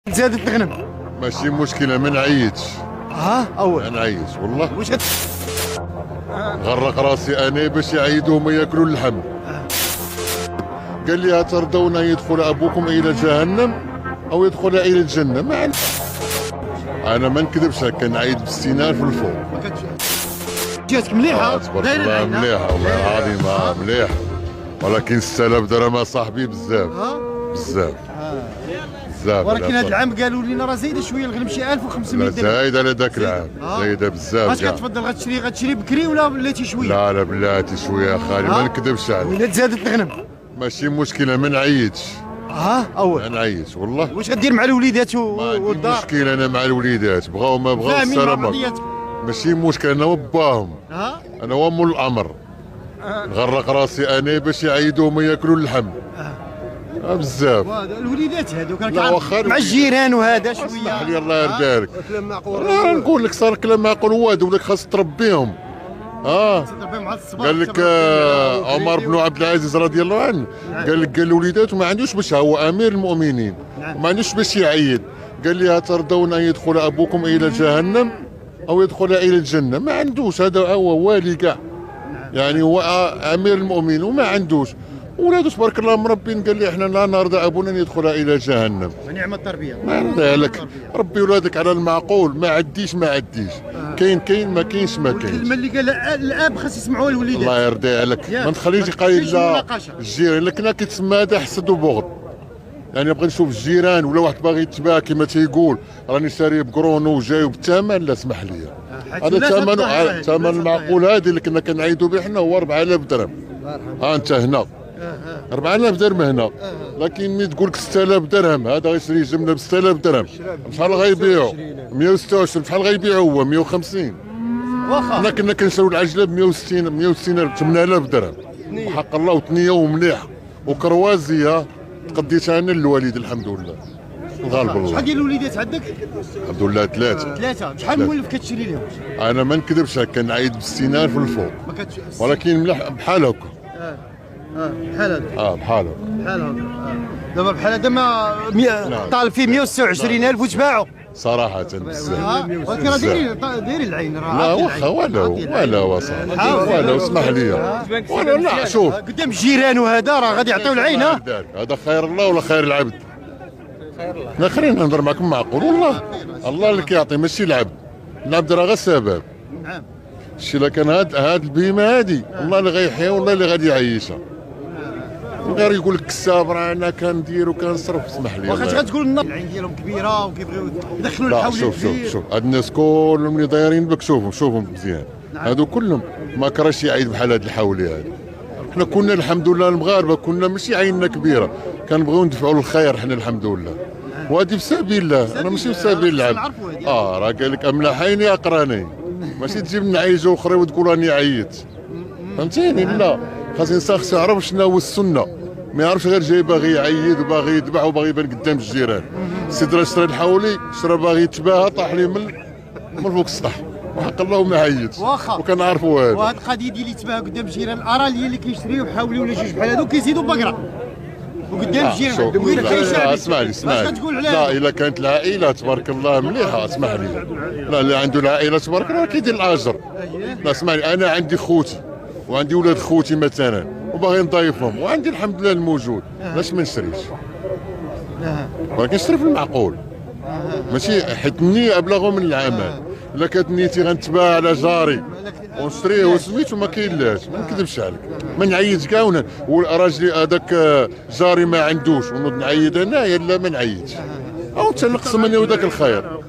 زادت الغنم. ماشي مشكلة، ما نعيطش. اول ما نعيطش والله. واش غرق راسي انا باش يعيدوا ما ياكلوا اللحم. قال لي أترضون أن يدخل أبوكم إلى جهنم أو يدخل إلى الجنة؟ ما عندي. أنا ما نكذبش، كنعيد بالسنان في الفوق. جاتك مليحه تبارك الله مليحة والله العظيم مليح، ولكن 6000 درهم صاحبي بزاف بزاف بزاف. ولكن هذا العام قالوا لنا راه زايده شويه الغنم شي 1500 درهم. زايده على ذاك العام، زايده بزاف. واش كتفضل غتشري بكري ولا بلاتي شويه؟ لا بلاتي شويه يا خالي، ما نكذبش عليك. ولا زادت الغنم. ماشي مشكله، ما نعيطش. اول ما نعيطش والله. واش غدير مع الوليدات ما والدار؟ عندي مشكله انا مع الوليدات، بغاو ما بغاو السلامه. ماشي مشكل، انا وباهم. انا وام الامر. غرق راسي انا باش يعيدوا ما ياكلوا اللحم. بزاف. الوليدات هذوك مع الجيران وهذا شويه. اسمح لي الله يرضي كلام معقول. نقول لك صار كلام معقول، وهذا ولك خاص تربيهم. قال لك عمر بن عبد العزيز رضي الله عنه، قال لك قال لوليداته ما عندوش باش، هو امير المؤمنين ما عندوش باش يعيد. قال لي أترضون أن يدخل أبوكم إلى جهنم أو يدخل إلى الجنة؟ ما عندوش، هذا هو والي كاع، يعني هو امير المؤمنين وما عندوش. ولادو تبارك الله مربين. قال لي احنا لا نرضى ابونا ان يدخل الى جهنم. ونعم التربيه. ما نرضى لك، ربي ولادك على المعقول. ما عديش ما عديش، كاين ما كاينش ما كاينش. الكلمه اللي قال الاب خاص يسمعوها الوليدات. الله يرضي عليك، ما نخليش قايل لا الجيران، لكن كيتسمى هذا حسد وبغض. يعني نبغي نشوف الجيران ولا واحد باغي يتباع كما تيقول راني شاري بكرونو وجاي بالثمن، لا اسمح لي. هذا ثمن المعقول هذه اللي كنا كنعيدوا به حنا هو 4000 درهم. انت هنا 4000 درهم هنا، لكن ملي تقول لك 6000 درهم هذا غيشري جمله ب 6000 درهم، بشحال غيبيعوا؟ 126. بشحال غيبيعوا هو؟ 150. واخا حنا كنا كنشريو العجله ب 160 8000 درهم، وحق الله وثنيه ومليحه وكروازيه تقديتها انا للوالد الحمد لله. غالب الله. شحال ديال الوليدات عندك؟ الحمد لله ثلاثه. شحال مولف كتشري لهم؟ انا ما نكذبش، كنعيد بالسنان في الفوق، ولكن مليح بحال هكا. بحال هذا. بحال هكا. بحال هذا. دابا بحال هذا ما طالب فيه 126,000 وتباعوا صراحه بزاف. ولكن راه دايرين العين راه. لا واخا ولا وصافي ولا اسمح لي. ولا لا شوف قدام الجيران وهذا راه غادي يعطيو العين. هذا خير الله ولا خير العبد؟ لا خلينا نهضر معكم معقول. والله الله اللي كيعطي ماشي العبد. العبد راه غير سبب. نعم. شتي لا كان هاد البهيمه هادي والله اللي غيحيا والله اللي غادي يعيشها. غير يقول لك كساب راه انا كندير وكنصرف. اسمح لي. واخا غتقول العين ديالهم كبيره وكيبغيو يدخلوا الحول. شوف هاد الناس كلهم اللي دايرين بك شوفهم مزيان. هادو كلهم ما كرهش يعيد بحال هاد الحولي هادي. حنا كنا الحمد لله المغاربه كنا ماشي عيننا كبيره، كنبغيو ندفعوا للخير حنا الحمد لله. وهذه بسبيل الله، انا ماشي بسبيل العبد. راه قال لك املحين اقرانين، ماشي تجيب نعيجه اخرى وتقول راني عييت. فهمتيني؟ لا، خاص الانسان خصو يعرف شنو هو السنه، ما يعرفش غير جاي باغي يعيد وباغي يذبح وباغي يبان قدام الجيران. السيد راه شرا الحولي، شرا باغي يتباهى، طاح لي من فوق السطح، وحق الله ما عيطش وكنعرفوا هذا. وهاد القضيه ديال يتباهى قدام الجيران، الاراليه اللي كيشريو حاولي ولا جوج بحال هادو كيزيدوا بقره وقدام الجيران. اسمع لي لا، الا كانت العائله تبارك الله مليحه اسمح لي. لا اللي عنده العائله تبارك الله كيدير الاجر. لا اسمع لي، انا عندي خوتي وعندي ولاد خوتي مثلا وباغي نضيفهم وعندي الحمد لله الموجود، علاش ما نشريش؟ ولكن نشري في المعقول، ماشي حيت النية ابلغ من العمل. الا كانت نيتي غنتباع على جاري ونشريه وسميتو ما كاينلاش، ما نكذبش عليك، ما نعيدش كاع. وراجلي هذاك جاري ما عندوش ونوض نعيد انايا، لا ما نعيدش، او انت نقص مني وذاك الخير.